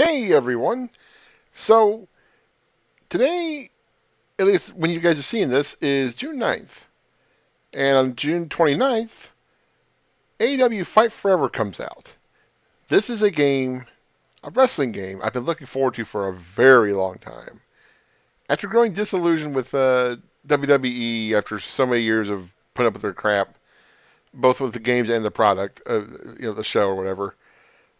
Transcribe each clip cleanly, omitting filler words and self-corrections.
Hey everyone! So today, at least when you guys are seeing this, is June 9th. And on June 29th, AEW Fight Forever comes out. This is a wrestling game I've been looking forward to for a very long time. After growing disillusioned with WWE after so many years of putting up with their crap, both with the games and the product, the show or whatever,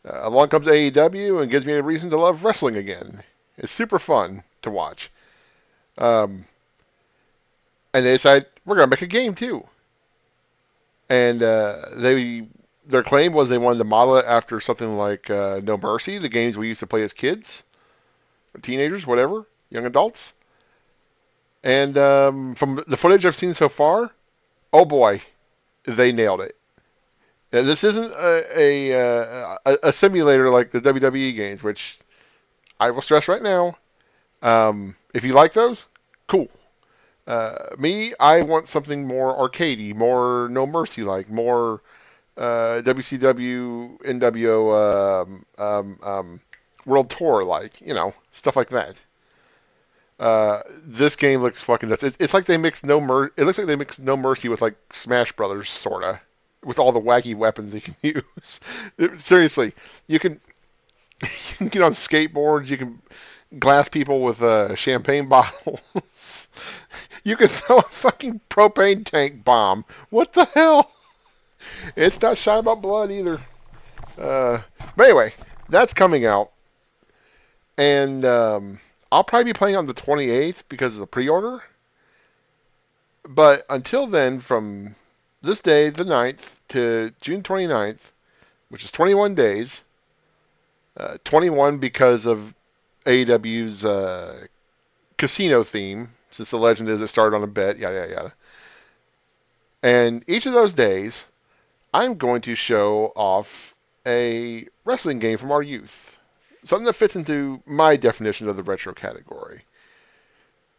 along comes AEW and gives me a reason to love wrestling again. It's super fun to watch. Um, and they decide we're gonna make a game too. And their claim was they wanted to model it after something like No Mercy, the games we used to play as kids, or teenagers, whatever, young adults. And from the footage I've seen so far, oh boy, they nailed it. This isn't a simulator like the WWE games, which I will stress right now. If you like those, cool. I want something more arcadey, more No Mercy like, more WCW, NWO, World Tour like, stuff like that. This game looks fucking nuts. It's like they mixed No Mer. It looks like they mixed No Mercy with like Smash Brothers, sorta, with all the wacky weapons you can use. Seriously, you can you can get on skateboards. You can glass people with champagne bottles. You can throw a fucking propane tank bomb. What the hell? It's not shy about blood either. But anyway, that's coming out, and I'll probably be playing on the 28th because of the pre-order. But until then, from this day, the 9th, to June 29th, which is 21 days, 21 because of AEW's casino theme, since the legend is it started on a bet, yada, yada, yada. And each of those days, I'm going to show off a wrestling game from our youth. Something that fits into my definition of the retro category.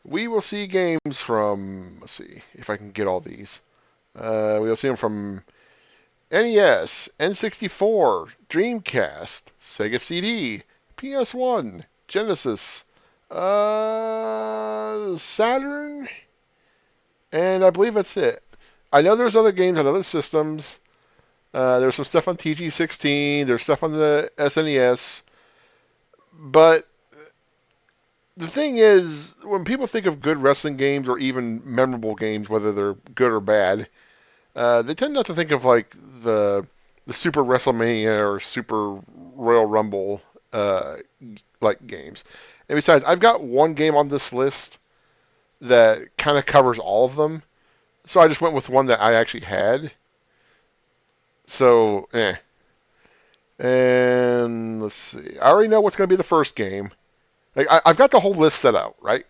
We will see games from, let's see if I can get all these. We'll see them from NES, N64, Dreamcast, Sega CD, PS1, Genesis, Saturn, and I believe that's it. I know there's other games on other systems. There's some stuff on TG16. There's stuff on the SNES. But the thing is, when people think of good wrestling games or even memorable games, whether they're good or bad, they tend not to think of like the Super WrestleMania or Super Royal Rumble like games. And besides, I've got one game on this list that kind of covers all of them, so I just went with one that I actually had. So, eh. And let's see. I already know what's going to be the first game. Like I've got the whole list set out, right?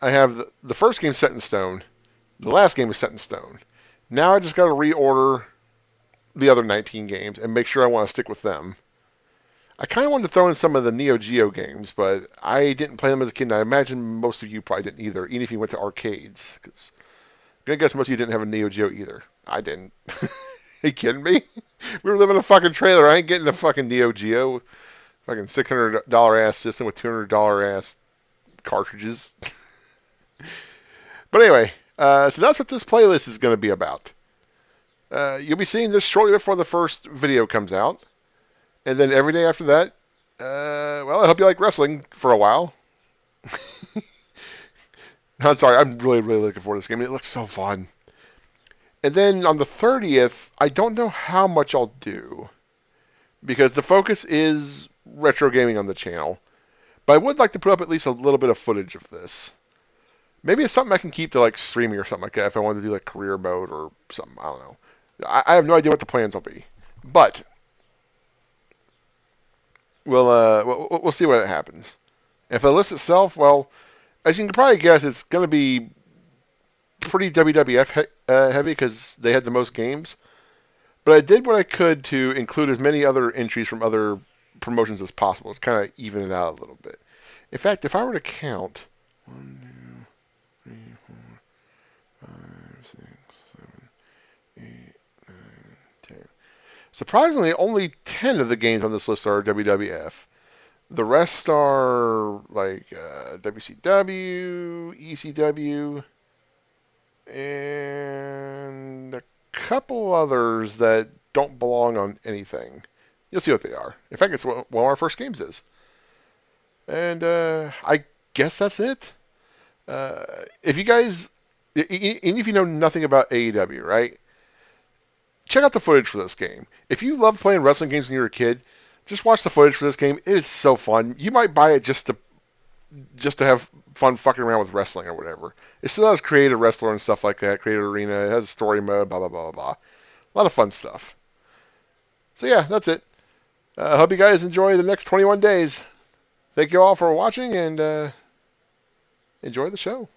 I have the first game set in stone. The last game is set in stone. Now I just got to reorder the other 19 games and make sure I want to stick with them. I kind of wanted to throw in some of the Neo Geo games, but I didn't play them as a kid, and I imagine most of you probably didn't either, even if you went to arcades. Cause I guess most of you didn't have a Neo Geo either. I didn't. Are you kidding me? We were living in a fucking trailer. I ain't getting a fucking Neo Geo. Fucking $600 ass system with $200 ass cartridges. But anyway, so that's what this playlist is going to be about. You'll be seeing this shortly before the first video comes out. And then every day after that, well, I hope you like wrestling for a while. I'm sorry, I'm really, really looking forward to this game. It looks so fun. And then on the 30th, I don't know how much I'll do, because the focus is retro gaming on the channel. But I would like to put up at least a little bit of footage of this. Maybe it's something I can keep to like streaming or something like that if I want to do like career mode or something. I don't know. I have no idea what the plans will be. But we'll see what happens. If the list itself, well, as you can probably guess, it's going to be pretty WWF heavy because they had the most games. But I did what I could to include as many other entries from other promotions as possible. It's kind of even it out a little bit. In fact, if I were to count, 1, 2, 3, 4, 5, 6, 7, 8, 9, 10. Surprisingly, only 10 of the games on this list are WWF. The rest are like WCW, ECW, and a couple others that don't belong on anything. You'll see what they are. In fact, it's one of our first games is. And I guess that's it. If you guys, even if you know nothing about AEW, right? Check out the footage for this game. If you loved playing wrestling games when you were a kid, just watch the footage for this game. It is so fun. You might buy it just to have fun fucking around with wrestling or whatever. It still has creative wrestler and stuff like that, creative arena. It has a story mode, blah blah blah blah blah. A lot of fun stuff. So yeah, that's it. I hope you guys enjoy the next 21 days. Thank you all for watching and enjoy the show.